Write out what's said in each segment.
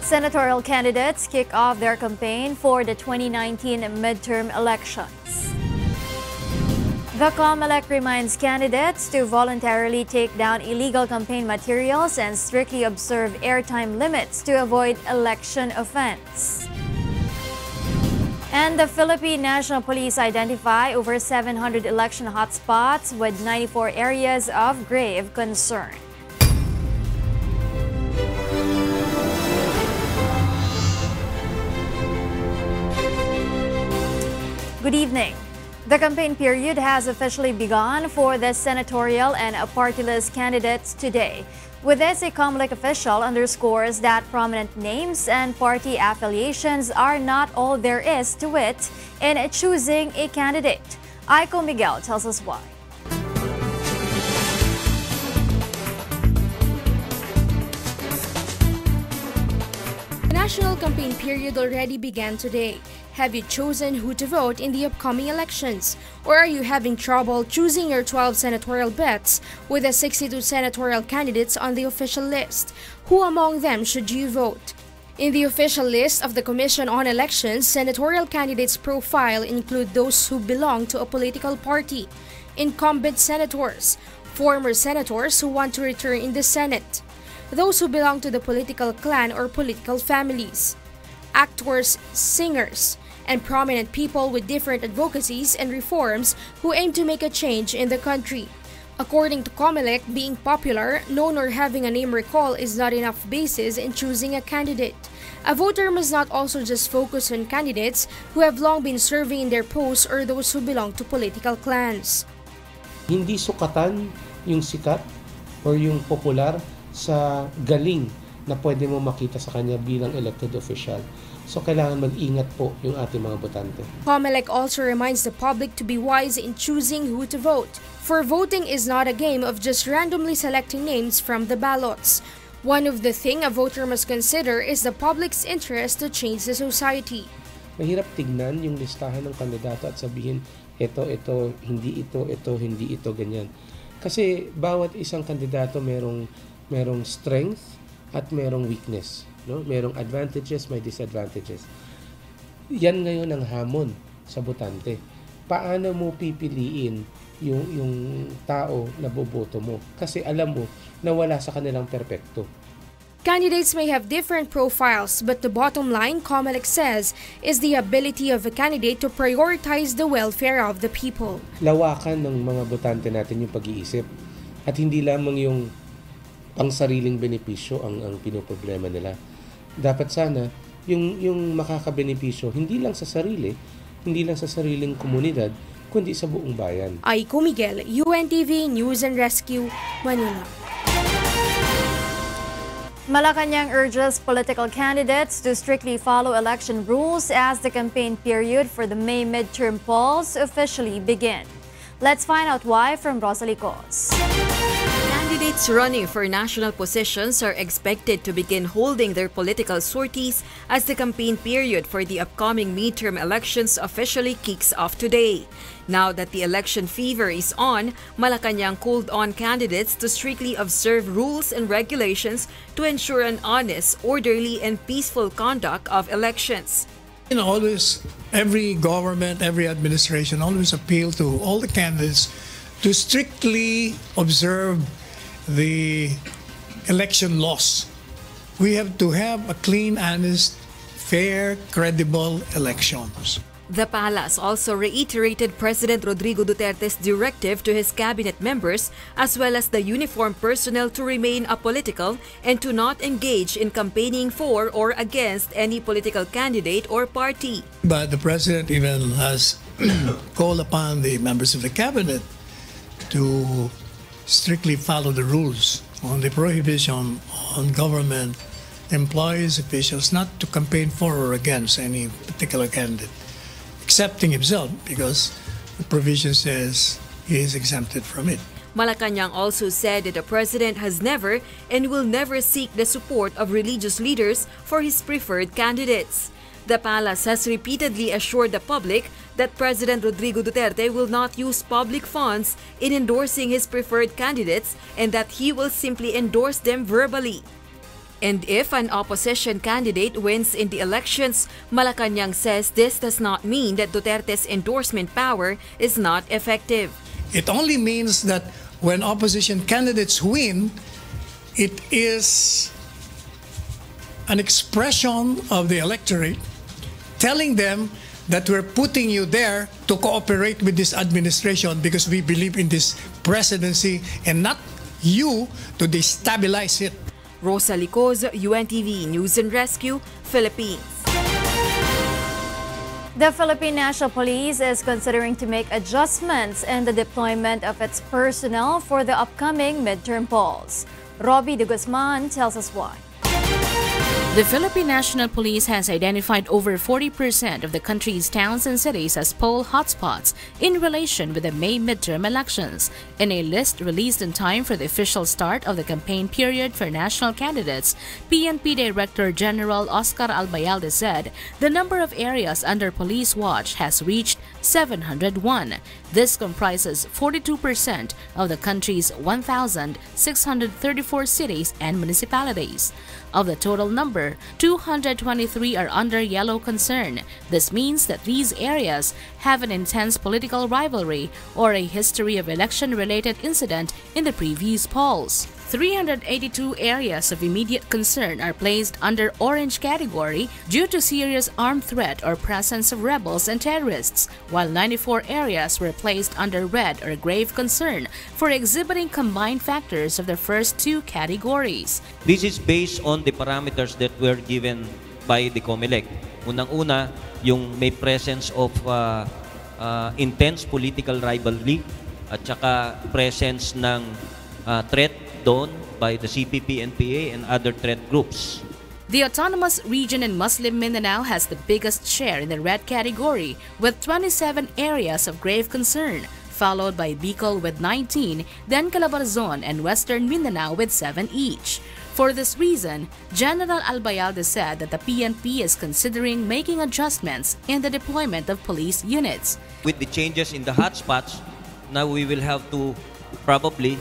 Senatorial candidates kick off their campaign for the 2019 midterm elections. The COMELEC reminds candidates to voluntarily take down illegal campaign materials and strictly observe airtime limits to avoid election offense. And the Philippine National Police identify over 700 election hotspots with 94 areas of grave concern. Good evening. The campaign period has officially begun for the senatorial and party-list candidates today. With this, a COMELEC official underscores that prominent names and party affiliations are not all there is to it in choosing a candidate. Aiko Miguel tells us why. The national campaign period already began today. Have you chosen who to vote in the upcoming elections? Or are you having trouble choosing your 12 senatorial bets with the 62 senatorial candidates on the official list? Who among them should you vote? In the official list of the Commission on Elections, senatorial candidates' profile include those who belong to a political party, incumbent senators, former senators who want to return in the Senate, those who belong to the political clan or political families, actors, singers, and prominent people with different advocacies and reforms who aim to make a change in the country. According to COMELEC, being popular, known, or having a name recall is not enough basis in choosing a candidate. A voter must not also just focus on candidates who have long been serving in their posts or those who belong to political clans. Hindi sukatan yung sikat or yung popular sa galing na pwede mo makita sa kanya bilang elected official. So kailangan mag-ingat po yung ating mga botante. COMELEC also reminds the public to be wise in choosing who to vote. For voting is not a game of just randomly selecting names from the ballots. One of the things a voter must consider is the public's interest to change the society. Mahirap tignan yung listahan ng kandidato at sabihin, ito, hindi ito, ganyan. Kasi bawat isang kandidato merong strength at merong weakness. No? Merong advantages, may disadvantages. Yan ngayon ang hamon sa botante. Paano mo pipiliin yung tao na boboto mo? Kasi alam mo na wala sa kanilang perpekto. Candidates may have different profiles, but the bottom line, COMELEC says, is the ability of a candidate to prioritize the welfare of the people. Lawakan ng mga botante natin yung pag-iisip. At hindi lamang yung pang-sariling benepisyo ang pinoproblema nila. Dapat sana yung makakabenepisyo hindi lang sa sarili, hindi lang sa sariling komunidad, kundi sa buong bayan. Aiko Miguel, UNTV News and Rescue, Manila. Malacañang urges political candidates to strictly follow election rules as the campaign period for the May midterm polls officially begin. Let's find out why from Rosalie Cos. Candidates running for national positions are expected to begin holding their political sorties as the campaign period for the upcoming midterm elections officially kicks off today. Now that the election fever is on, Malacañang called on candidates to strictly observe rules and regulations to ensure an honest, orderly, and peaceful conduct of elections. Always, every government, every administration always appeal to all the candidates to strictly observe the election laws. We have to have a clean, honest, fair, credible elections. The palace also reiterated President Rodrigo Duterte's directive to his cabinet members as well as the uniformed personnel to remain apolitical and to not engage in campaigning for or against any political candidate or party. But the president even has called upon the members of the cabinet to strictly follow the rules on the prohibition on government employees, officials, not to campaign for or against any particular candidate, excepting himself because the provision says he is exempted from it. Malacañang also said that the president has never and will never seek the support of religious leaders for his preferred candidates. The palace has repeatedly assured the public that President Rodrigo Duterte will not use public funds in endorsing his preferred candidates and that he will simply endorse them verbally. And if an opposition candidate wins in the elections, Malacañang says this does not mean that Duterte's endorsement power is not effective. It only means that when opposition candidates win, it is an expression of the electorate telling them that we're putting you there to cooperate with this administration because we believe in this presidency and not you to destabilize it. Rosa Licoz, UNTV News and Rescue, Philippines. The Philippine National Police is considering to make adjustments in the deployment of its personnel for the upcoming midterm polls. Robbie de Guzman tells us why. The Philippine National Police has identified over 40% of the country's towns and cities as poll hotspots in relation with the May midterm elections. In a list released in time for the official start of the campaign period for national candidates, PNP Director General Oscar Albayalde said the number of areas under police watch has reached 701. This comprises 42% of the country's 1,634 cities and municipalities. Of the total number, 223 are under yellow concern. This means that these areas have an intense political rivalry or a history of election-related incident in the previous polls. 382 areas of immediate concern are placed under orange category due to serious armed threat or presence of rebels and terrorists, while 94 areas were placed under red or grave concern for exhibiting combined factors of the first two categories. This is based on the parameters that were given by the COMELEC. Unang-una, yung may presence of intense political rivalry at saka presence ng threat doon by the CPP-NPA and other threat groups. The Autonomous Region in Muslim Mindanao has the biggest share in the red category with 27 areas of grave concern, followed by Bicol with 19, then Calabarzon and Western Mindanao with 7 each. For this reason, General Albayalde said that the PNP is considering making adjustments in the deployment of police units. With the changes in the hotspots, now we will have to probably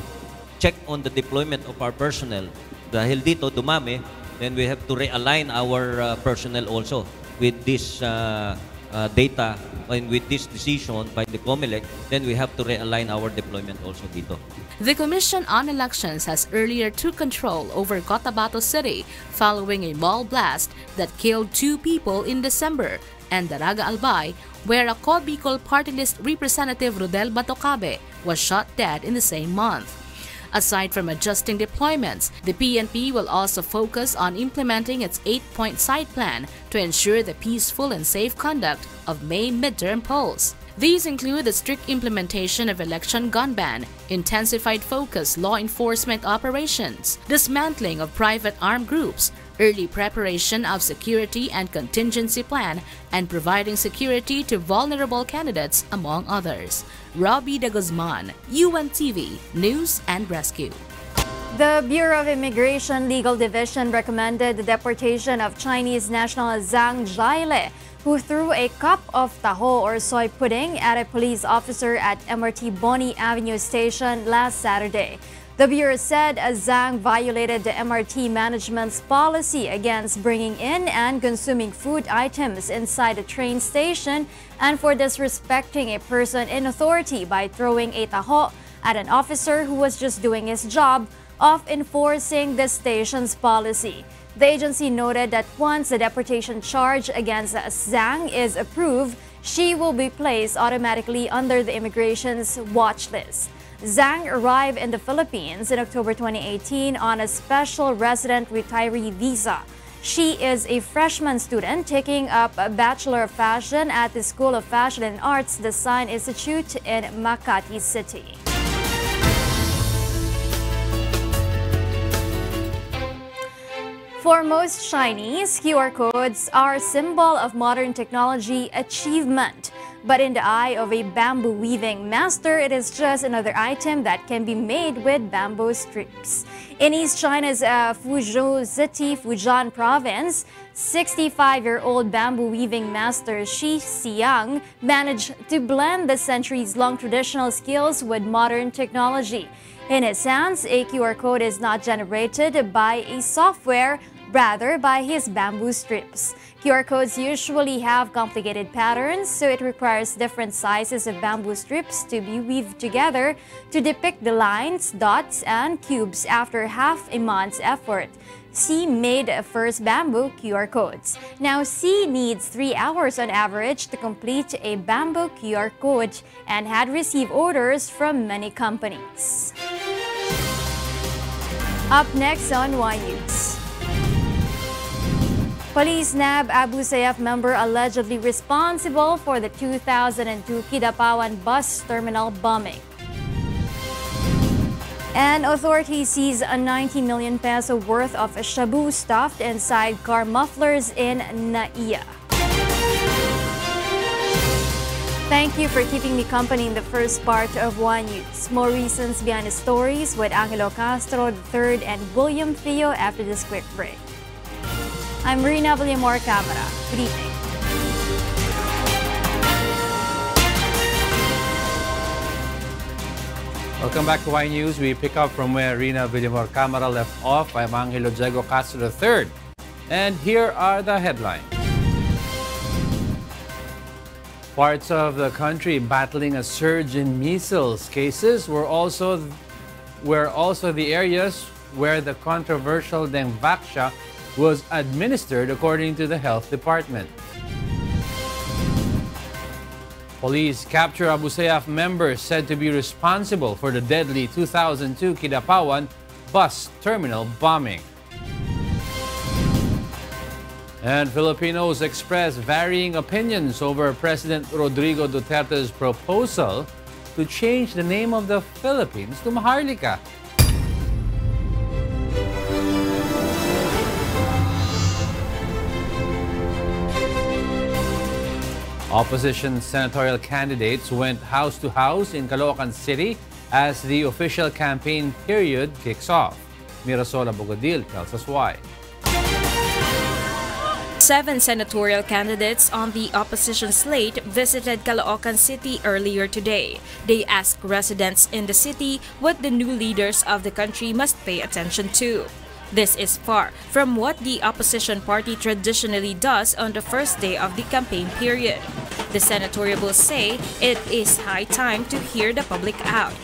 check on the deployment of our personnel. Dahil dito dumami, then we have to realign our personnel also with this data and with this decision by the COMELEC, then we have to realign our deployment also dito. The Commission on Elections has earlier took control over Cotabato City following a mall blast that killed 2 people in December, and Daraga Albay, where a Co-Bicol party list representative Rodel Batocabe was shot dead in the same month. Aside from adjusting deployments, the PNP will also focus on implementing its 8-point site plan to ensure the peaceful and safe conduct of May midterm polls. These include the strict implementation of election gun ban, intensified focus law enforcement operations, dismantling of private armed groups, early preparation of security and contingency plan, and providing security to vulnerable candidates, among others. Robbie de Guzman, UNTV News and Rescue. The Bureau of Immigration Legal Division recommended the deportation of Chinese national Zhang Jiale, who threw a cup of taho or soy pudding at a police officer at MRT Boni Avenue Station last Saturday. The Bureau said Zhang violated the MRT management's policy against bringing in and consuming food items inside the train station and for disrespecting a person in authority by throwing a taho at an officer who was just doing his job of enforcing the station's policy. The agency noted that once the deportation charge against Zhang is approved, she will be placed automatically under the immigration's watch list. Zhang arrived in the Philippines in October 2018 on a special resident retiree visa. She is a freshman student taking up a Bachelor of Fashion at the School of Fashion and Arts Design Institute in Makati City. For most Chinese, QR codes are a symbol of modern technology achievement. But in the eye of a bamboo weaving master, it is just another item that can be made with bamboo strips. In East China's Fuzhou City, Fujian Province, 65-year-old bamboo weaving master Shi Xiang managed to blend the centuries-long traditional skills with modern technology. In a sense, a QR code is not generated by a software, rather by his bamboo strips. QR codes usually have complicated patterns, so it requires different sizes of bamboo strips to be weaved together to depict the lines, dots, and cubes after half a month's effort. C made first bamboo QR codes. Now, C needs 3 hours on average to complete a bamboo QR code and had received orders from many companies. Up next on Y News. Police nab Abu Sayyaf member allegedly responsible for the 2002 Kidapawan bus terminal bombing. And authorities seize a 90 million peso worth of Shabu stuffed inside car mufflers in Naiya. Thank you for keeping me company in the first part of Y News. More reasons behind the stories with Angelo, Castro III, and Thio after this quick break. I'm Rheena, Villamor-Camara. Good evening. Welcome back to Y News. We pick up from where Rheena Villamor-Camara left off. I'm Angelo Castro III. And here are the headlines. Parts of the country battling a surge in measles cases were also the areas where the controversial Dengvaxia was administered, according to the Health Department. Police capture Abu Sayyaf members said to be responsible for the deadly 2002 Kidapawan bus terminal bombing. And Filipinos express varying opinions over President Rodrigo Duterte's proposal to change the name of the Philippines to Maharlika. Opposition senatorial candidates went house to house in Caloocan City as the official campaign period kicks off. Mirasola Bogodil tells us why. 7 senatorial candidates on the opposition slate visited Caloocan City earlier today. They asked residents in the city what the new leaders of the country must pay attention to. This is far from what the opposition party traditionally does on the first day of the campaign period. The senatorials say it is high time to hear the public out.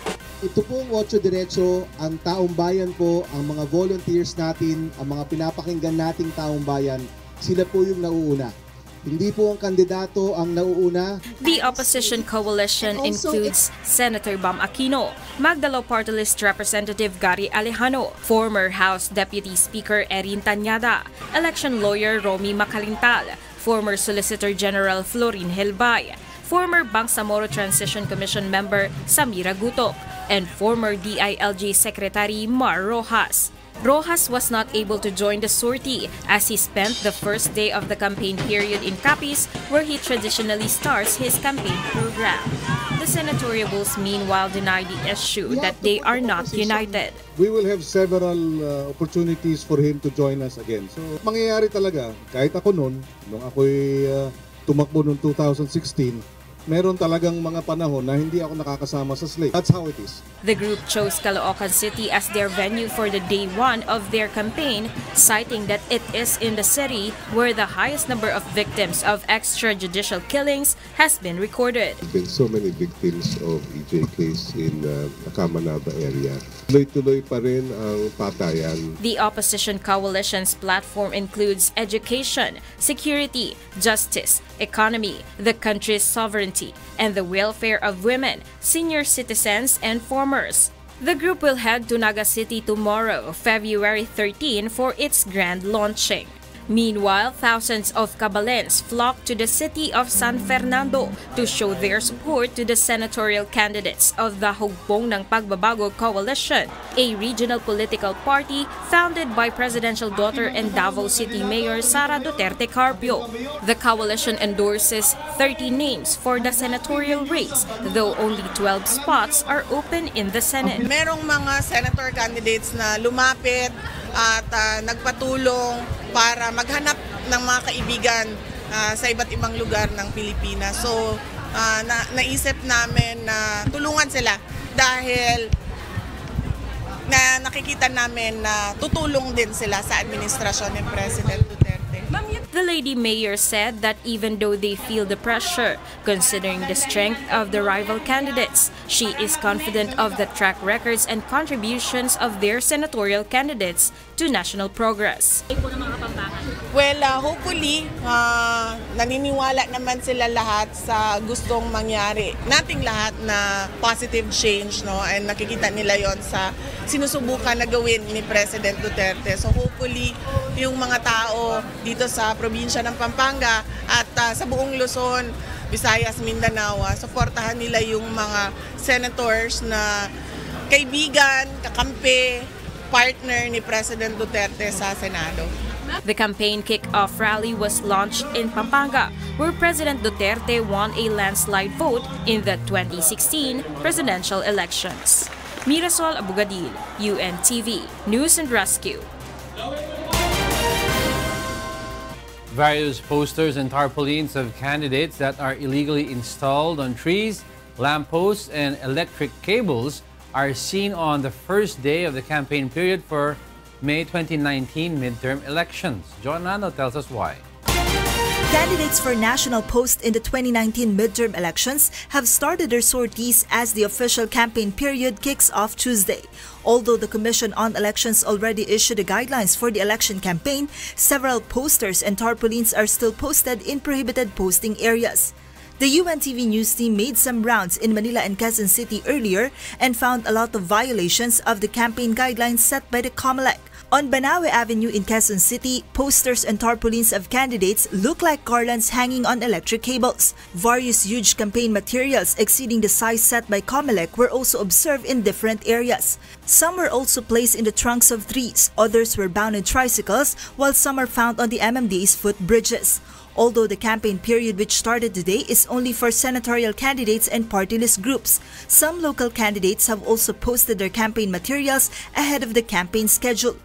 Ito pong 8 Diretso, ang taong bayan po, ang mga volunteers natin, ang mga pinapakinggan nating taong bayan, sila po yung nauuna. Hindi po ang kandidato ang nauuna. The opposition coalition includes Senator Bam Aquino, Magdalo Party List Representative Gary Alejano, former House Deputy Speaker Erin Tanyada, election lawyer Romy Macalintal, former Solicitor General Florin Helbay, former Bangsamoro Transition Commission member Samira Gutok, and former DILG Secretary Mar Rojas. Rojas was not able to join the sortie as he spent the first day of the campaign period in Capiz, where he traditionally starts his campaign program. The senatorials meanwhile deny the issue that they are not united. We will have several opportunities for him to join us again. So, mangyayari talaga, kahit ako nung ako'y tumakbo noong 2016, meron talagang mga panahon na hindi ako nakakasama sa slate. That's how it is. The group chose Caloocan City as their venue for the day 1 of their campaign, citing that it is in the city where the highest number of victims of extrajudicial killings has been recorded. There have been so many victims of EJ case in the Kamanaba area. Tuloy-tuloy pa rin ang patayan. The opposition coalition's platform includes education, security, justice, economy, the country's sovereignty, and the welfare of women, senior citizens, and farmers. The group will head to Naga City tomorrow, February 13, for its grand launching. Meanwhile, thousands of Cabalens flocked to the city of San Fernando to show their support to the senatorial candidates of the Hugbong ng Pagbabago Coalition, a regional political party founded by presidential daughter and Davao City Mayor Sara Duterte Carpio. The coalition endorses 30 names for the senatorial race, though only 12 spots are open in the Senate. Merong mga senator candidates na lumapit at nagpatulong para maghanap ng mga kaibigan sa iba't ibang lugar ng Pilipinas. So, naisip namin na tulungan sila dahil na nakikita namin na tutulong din sila sa administrasyon ni President Duterte. The Lady Mayor said that even though they feel the pressure, considering the strength of the rival candidates, she is confident of the track records and contributions of their senatorial candidates to national progress. Well, hopefully, naniniwala naman sila lahat sa gustong mangyari. Nating lahat na positive change, no? And nakikita nila yon sa sinusubukan na gawin ni President Duterte. So hopefully, yung mga tao dito sa probinsya ng Pampanga at sa buong Luzon, Visayas, Mindanao, suportahan nila yung mga senators na kaibigan, kakampi, partner ni President Duterte sa Senado. The campaign kick-off rally was launched in Pampanga, where President Duterte won a landslide vote in the 2016 presidential elections. Mirasol Abugadil, UNTV, News and Rescue. Various posters and tarpaulins of candidates that are illegally installed on trees, lampposts, and electric cables are seen on the first day of the campaign period for May 2019 midterm elections. John Nano tells us why. Candidates for national post in the 2019 midterm elections have started their sorties as the official campaign period kicks off Tuesday. Although the Commission on Elections already issued the guidelines for the election campaign, several posters and tarpaulins are still posted in prohibited posting areas. The UNTV news team made some rounds in Manila and Quezon City earlier and found a lot of violations of the campaign guidelines set by the COMELEC. On Banawe Avenue in Quezon City, posters and tarpaulins of candidates look like garlands hanging on electric cables. Various huge campaign materials exceeding the size set by COMELEC were also observed in different areas. Some were also placed in the trunks of trees, others were bound in tricycles, while some are found on the MMDA's footbridges. Although the campaign period which started today is only for senatorial candidates and party list groups, some local candidates have also posted their campaign materials ahead of the campaign schedule.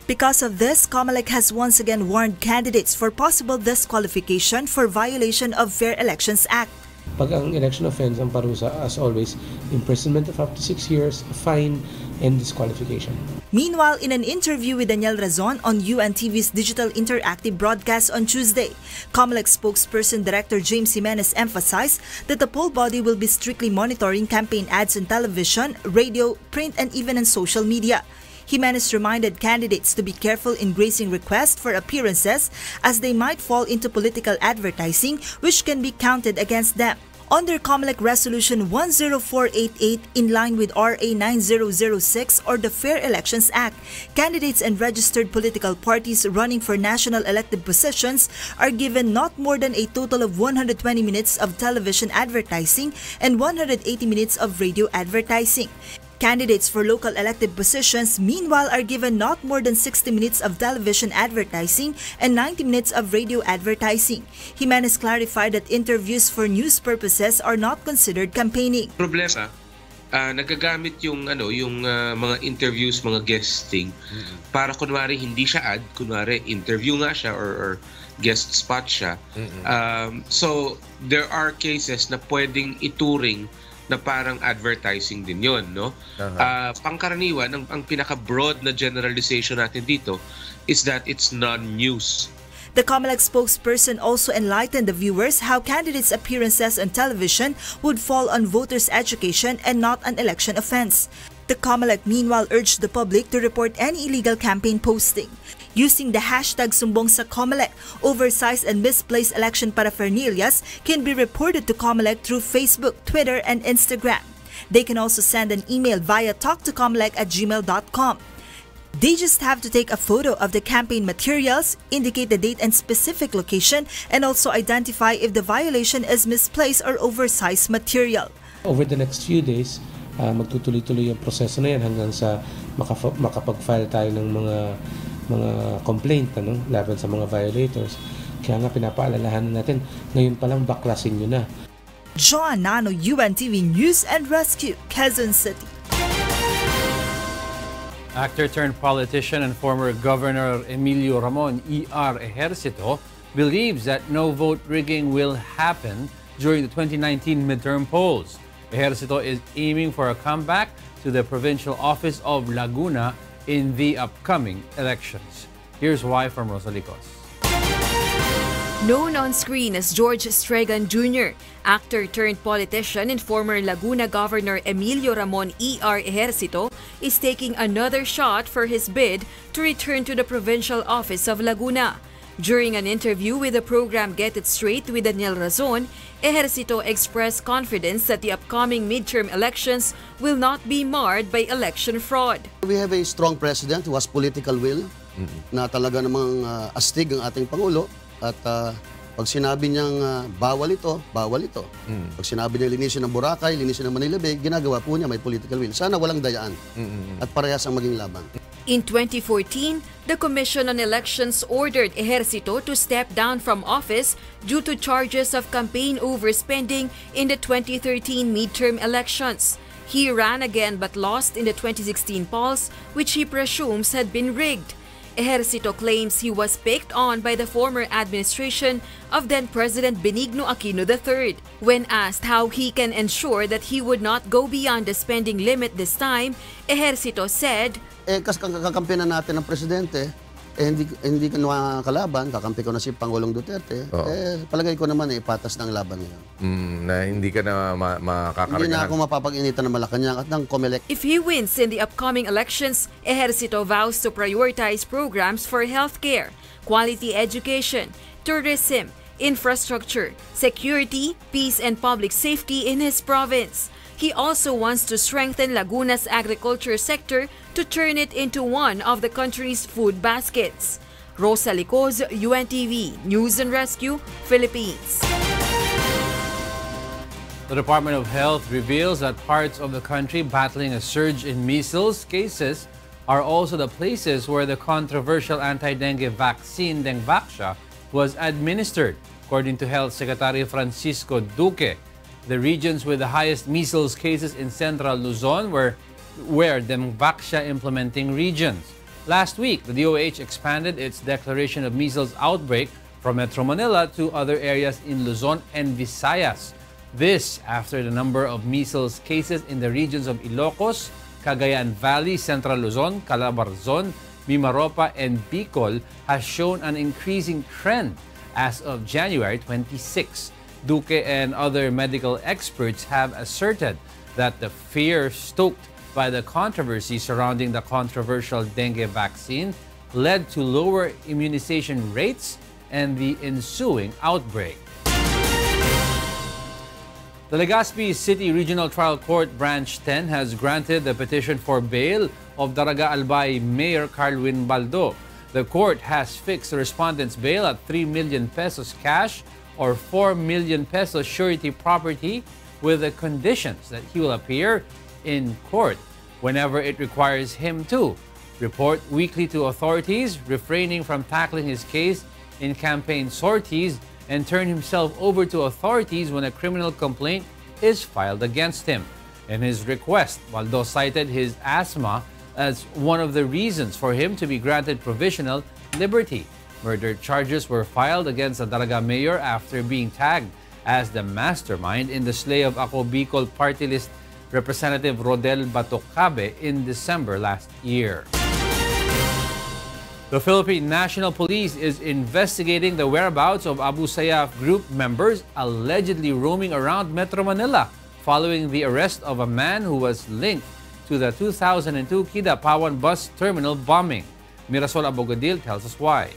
Because of this, COMELEC has once again warned candidates for possible disqualification for violation of Fair Elections Act. Pag ang election offense ang parusa, as always, imprisonment of up to 6 years, fine, and disqualification. Meanwhile, in an interview with Daniel Razon on UNTV's digital interactive broadcast on Tuesday, COMELEC spokesperson Director James Jimenez emphasized that the poll body will be strictly monitoring campaign ads on television, radio, print, and even on social media. Jimenez reminded candidates to be careful in grazing requests for appearances as they might fall into political advertising which can be counted against them. Under COMELEC Resolution 10488 in line with RA 9006 or the Fair Elections Act, candidates and registered political parties running for national elected positions are given not more than a total of 120 minutes of television advertising and 180 minutes of radio advertising. Candidates for local elected positions, meanwhile, are given not more than 60 minutes of television advertising and 90 minutes of radio advertising. Jimenez clarified that interviews for news purposes are not considered campaigning. Problema, nagagamit yung mga interviews, mga guesting para kunwari hindi siya ad, kunwari interview nga siya or guest spot siya. So there are cases na pwedeng ituring na parang advertising din yon, no? Pangkaraniwan, ang pinaka-broad na generalization natin dito is that it's non-news. The COMELEC spokesperson also enlightened the viewers how candidates' appearances on television would fall on voters' education and not an election offense. The COMELEC meanwhile urged the public to report any illegal campaign posting. Using the hashtag Sumbong sa COMELEC, oversized and misplaced election paraphernalias can be reported to COMELEC through Facebook, Twitter, and Instagram. They can also send an email via talktocomelec@gmail.com. They just have to take a photo of the campaign materials, indicate the date and specific location, and also identify if the violation is misplaced or oversized material. Over the next few days, magtutuloy-tuloy yung proseso na yan hanggang sa makapag-file tayo ng mga complaint laban sa mga violators. Kaya nga pinapaalalahanan natin, ngayon pa lang baklasin nyo na. John Nano, UNTV News and Rescue, Quezon City. Actor-turned-politician and former Governor Emilio Ramon E.R. Ejercito believes that no vote rigging will happen during the 2019 midterm polls. Ejercito is aiming for a comeback to the provincial office of Laguna in the upcoming elections. Here's why from Rosalicos. Known on screen as George Stregan Jr., actor turned politician and former Laguna Governor Emilio Ramon E.R. Ejercito is taking another shot for his bid to return to the provincial office of Laguna. During an interview with the program Get It Straight with Daniel Razon, Ejercito expressed confidence that the upcoming midterm elections will not be marred by election fraud. We have a strong president who has political will na talaga namang astig ang ating Pangulo. At pag sinabi niyang bawal ito, bawal ito. Pag sinabi niya linisin ng Boracay, linisin ng Manila Bay, ginagawa po niya, may political will. Sana walang dayaan at parehas ang maging laban. In 2014, the Commission on Elections ordered Ejercito to step down from office due to charges of campaign overspending in the 2013 midterm elections. He ran again but lost in the 2016 polls, which he presumes had been rigged. Ejercito claims he was picked on by the former administration of then-President Benigno Aquino III. When asked how he can ensure that he would not go beyond the spending limit this time, Ejercito said, Kasi kakampihan natin ng presidente, hindi ka nakakalaban, kakampi ko na si Pangulong Duterte, palagay ko naman patas ng laban ngayon. Na hindi ka na makakaragahan. Hindi na ako mapapag-initan ng Malacañang at ng Comelec. If he wins in the upcoming elections, Ejercito vows to prioritize programs for healthcare, quality education, tourism, infrastructure, security, peace and public safety in his province. He also wants to strengthen Laguna's agriculture sector to turn it into one of the country's food baskets. Rosa Licoz, UNTV, News and Rescue, Philippines. The Department of Health reveals that parts of the country battling a surge in measles cases are also the places where the controversial anti-dengue vaccine, Dengvaxia, was administered, according to Health Secretary Francisco Duque. The regions with the highest measles cases in central Luzon were Dengvaxia implementing regions. Last week, the DOH expanded its declaration of measles outbreak from Metro Manila to other areas in Luzon and Visayas. This after the number of measles cases in the regions of Ilocos, Cagayan Valley, Central Luzon, Calabarzon, Mimaropa, and Bicol has shown an increasing trend as of January 26. Duque and other medical experts have asserted that the fear stoked by the controversy surrounding the controversial dengue vaccine led to lower immunization rates and the ensuing outbreak. The Legazpi City Regional Trial Court Branch 10 has granted the petition for bail of Daraga Albay Mayor Carlwin Baldo. The court has fixed the respondent's bail at 3 million pesos cash or 4 million pesos surety property with the conditions that he will appear in court whenever it requires him to, report weekly to authorities, refraining from tackling his case in campaign sorties, and turn himself over to authorities when a criminal complaint is filed against him. In his request, Baldo cited his asthma as one of the reasons for him to be granted provisional liberty. Murder charges were filed against the Daraga mayor after being tagged as the mastermind in the slay of Ako Bicol party list Representative Rodel Batocabe in December last year. The Philippine National Police is investigating the whereabouts of Abu Sayyaf group members allegedly roaming around Metro Manila following the arrest of a man who was linked to the 2002 Kidapawan bus terminal bombing. Mirasol Abogadil tells us why.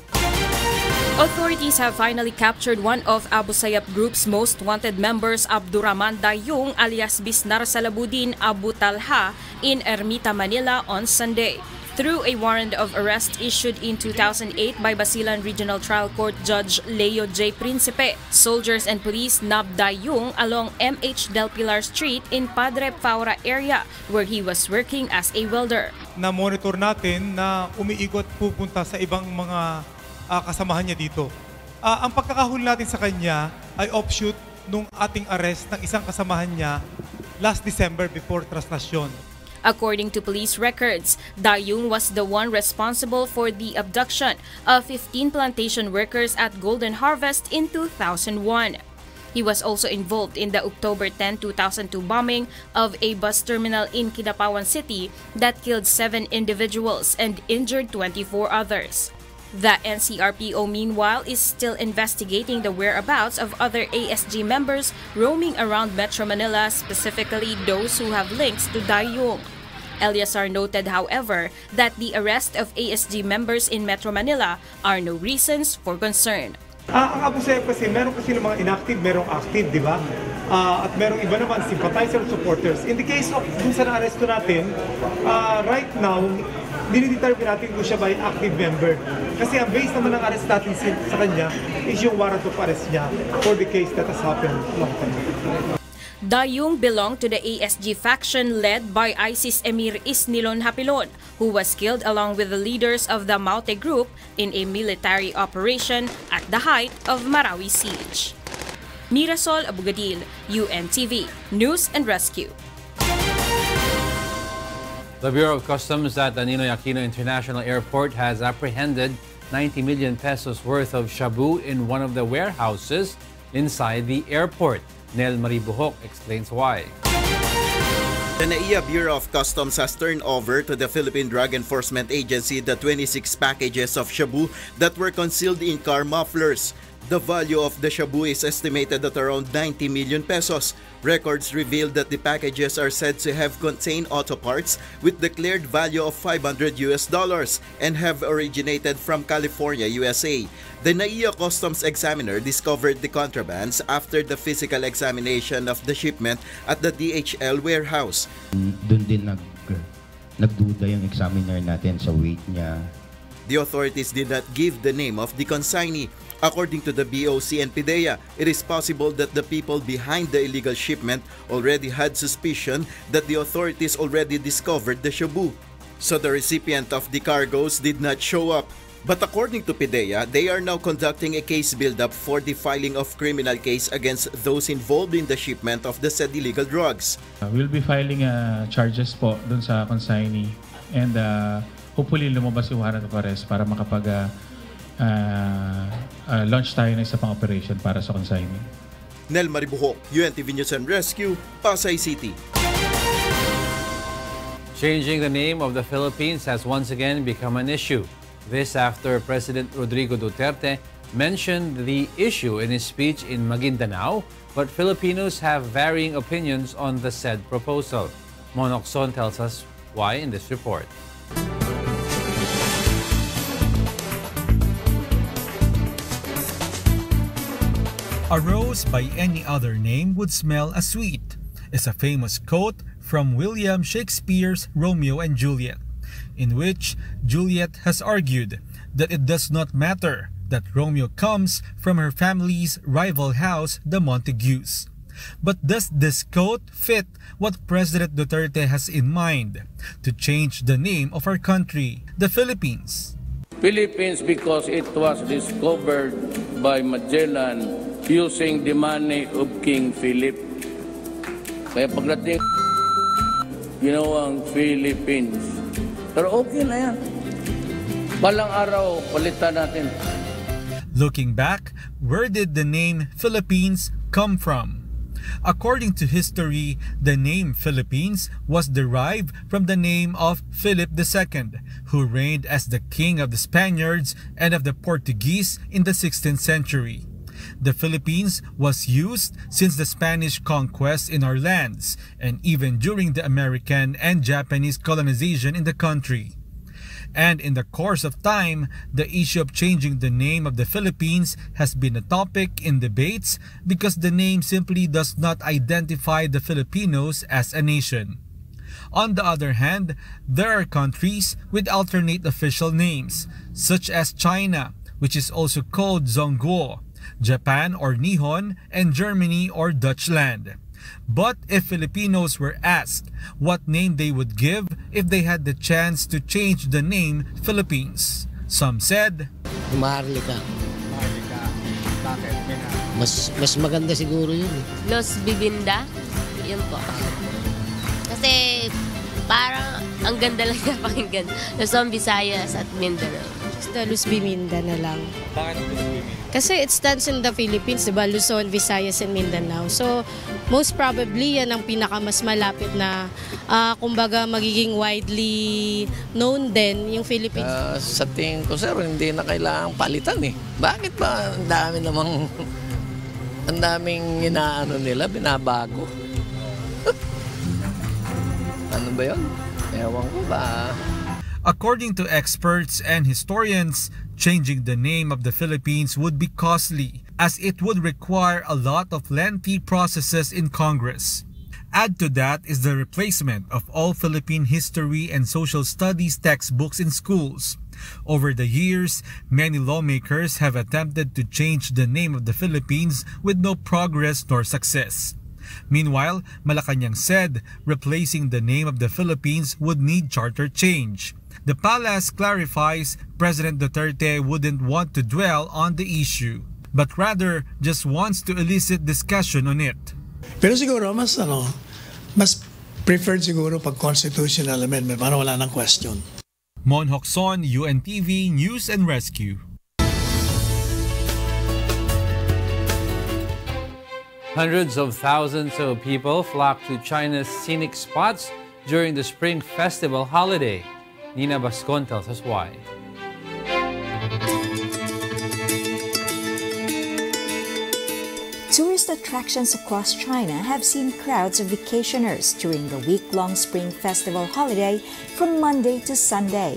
Authorities have finally captured one of Abu Sayyaf Group's most wanted members, Abdurrahman Dayung alias Bisnar Salabuddin Abu Talha, in Ermita, Manila on Sunday. Through a warrant of arrest issued in 2008 by Basilan Regional Trial Court Judge Leo J. Principe, soldiers and police nabbed Dayung along MH Del Pilar Street in Padre Paura area where he was working as a welder. Na-monitor natin na umiikot pupunta sa ibang mga kasamahan niya dito. Ang pagkakahuli natin sa kanya ay offshoot nung ating arrest ng isang kasamahan niya last December before translasyon. According to police records, Dayung was the one responsible for the abduction of 15 plantation workers at Golden Harvest in 2001. He was also involved in the October 10, 2002 bombing of a bus terminal in Kidapawan City that killed 7 individuals and injured 24 others. The NCRPO, meanwhile, is still investigating the whereabouts of other ASG members roaming around Metro Manila, specifically those who have links to Thio. Eliasar noted, however, that the arrest of ASG members in Metro Manila are no reasons for concern. Ang Abu Sayyaf kasi, meron kasi ng mga inactive, merong active, di ba? At merong iba naman, sympathizer supporters. In the case of dun sa na-arresto natin, right now, dinidetermine natin kung siya ba ay active member. Kasi ang base naman ng arrest natin sa kanya is yung warrant of arrest niya for the case that has happened long time ago. Dayung belonged to the ASG faction led by ISIS Emir Isnilon Hapilon, who was killed along with the leaders of the Maute group in a military operation at the height of Marawi siege. Mirasol Abugadil, UNTV, News and Rescue. The Bureau of Customs at the Ninoy Aquino International Airport has apprehended 90 million pesos worth of shabu in one of the warehouses inside the airport. Nel Maribuhok explains why. The NAIA Bureau of Customs has turned over to the Philippine Drug Enforcement Agency the 26 packages of shabu that were concealed in car mufflers. The value of the shabu is estimated at around 90 million pesos. Records revealed that the packages are said to have contained auto parts with declared value of $500 and have originated from California, USA. The NAIA Customs Examiner discovered the contrabands after the physical examination of the shipment at the DHL warehouse. Doon din nagduda yung examiner natin sa weight niya. The authorities did not give the name of the consignee. According to the BOC and PIDEA, it is possible that the people behind the illegal shipment already had suspicion that the authorities already discovered the shabu. So the recipient of the cargoes did not show up. But according to PIDEA, they are now conducting a case build-up for the filing of criminal case against those involved in the shipment of the said illegal drugs. We'll be filing charges po dun sa consignee and hopefully lumabas yung warrant of arrest para makapag launch tayo ng isa pang operation para sa consignee. Nel Maribuhok, UNTV News and Rescue, Pasay City. Changing the name of the Philippines has once again become an issue. This after President Rodrigo Duterte mentioned the issue in his speech in Maguindanao, but Filipinos have varying opinions on the said proposal. Monokson tells us why in this report. A rose by any other name would smell as sweet is a famous quote from William Shakespeare's Romeo and Juliet, in which Juliet has argued that it does not matter that Romeo comes from her family's rival house, the Montagues. But does this quote fit what President Duterte has in mind to change the name of our country, the Philippines? Philippines because it was discovered by Magellan using the money of King Philip. Kaya pagdating ginawang Philippines. Pero okay na yan. Balang araw, palitan natin. Looking back, where did the name Philippines come from? According to history, the name Philippines was derived from the name of Philip II, who reigned as the king of the Spaniards and of the Portuguese in the 16th century. The Philippines was used since the Spanish conquest in our lands and even during the American and Japanese colonization in the country. And in the course of time, the issue of changing the name of the Philippines has been a topic in debates because the name simply does not identify the Filipinos as a nation. On the other hand, there are countries with alternate official names, such as China, which is also called Zhongguo, Japan or Nihon, and Germany or Dutchland. But if Filipinos were asked what name they would give if they had the chance to change the name Philippines, some said, Maharlika. Bakit? Mas maganda siguro yun. Los Bibinda? Yun po. Kasi parang ang ganda lang na pakinggan. Luzon, Visayas at Mindanao. Basta Los Biminda na lang. Bakit ang Los Biminda? Kasi it stands in the Philippines, diba? Luzon, Visayas, and Mindanao. So, most probably, yan ang pinakamas malapit na, kumbaga, magiging widely known din yung Philippines. Sa tingin ko, sir, hindi na kailangang palitan eh. Bakit ba ang dami namang, ang daming inaano nila, binabago? Ano ba yun? Ewan ko ba? According to experts and historians, changing the name of the Philippines would be costly, as it would require a lot of lengthy processes in Congress. Add to that is the replacement of all Philippine history and social studies textbooks in schools. Over the years, many lawmakers have attempted to change the name of the Philippines with no progress nor success. Meanwhile, Malacañang said replacing the name of the Philippines would need charter change. The palace clarifies President Duterte wouldn't want to dwell on the issue, but rather just wants to elicit discussion on it. Pero siguro mas preferred siguro pag constitutional amendment, para wala nang question. Mon Hocson, UNTV News and Rescue. Hundreds of thousands of people flock to China's scenic spots during the Spring Festival holiday. Nina Bascon tells us why. Tourist attractions across China have seen crowds of vacationers during the week-long Spring Festival holiday from Monday to Sunday.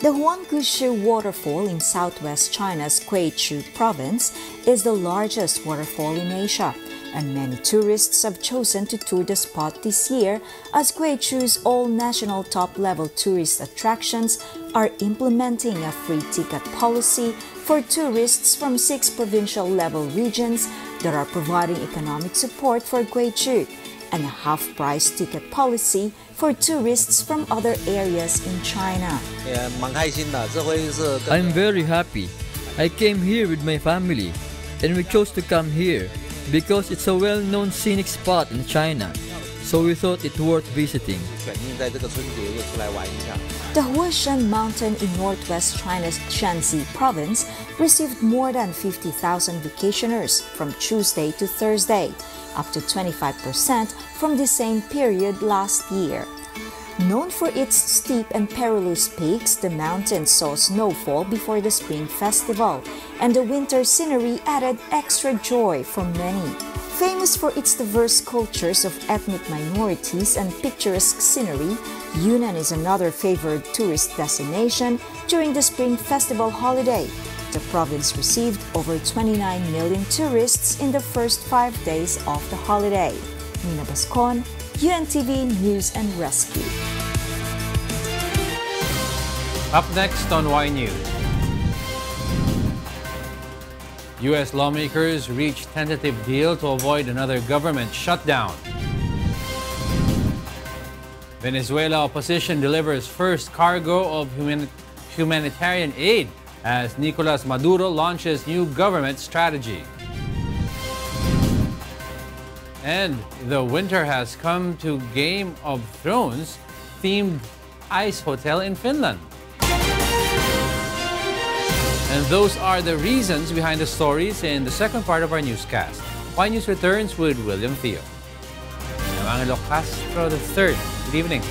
The Huangguoshu waterfall in southwest China's Guizhou province is the largest waterfall in Asia, and many tourists have chosen to tour the spot this year as Guizhou's all-national top-level tourist attractions are implementing a free ticket policy for tourists from 6 provincial-level regions that are providing economic support for Guizhou, and a half-price ticket policy for tourists from other areas in China. I'm very happy. I came here with my family, and we chose to come here because it's a well-known scenic spot in China, so we thought it worth visiting. The Huashan Mountain in northwest China's Shanxi province received more than 50,000 vacationers from Tuesday to Thursday, up to 25% from the same period last year. Known for its steep and perilous peaks, the mountain saw snowfall before the Spring Festival, and the winter scenery added extra joy for many. Famous for its diverse cultures of ethnic minorities and picturesque scenery, Yunnan is another favored tourist destination during the Spring Festival holiday. The province received over 29 million tourists in the first 5 days of the holiday. Nina Bascon, UNTV News and Rescue. Up next on Y News. U.S. lawmakers reach tentative deal to avoid another government shutdown. Venezuela opposition delivers first cargo of humanitarian aid as Nicolas Maduro launches new government strategy. And the winter has come to Game of Thrones themed ice hotel in Finland. And those are the reasons behind the stories in the second part of our newscast. Y News returns with William Thio. I'm Angelo, Castro III. Good evening.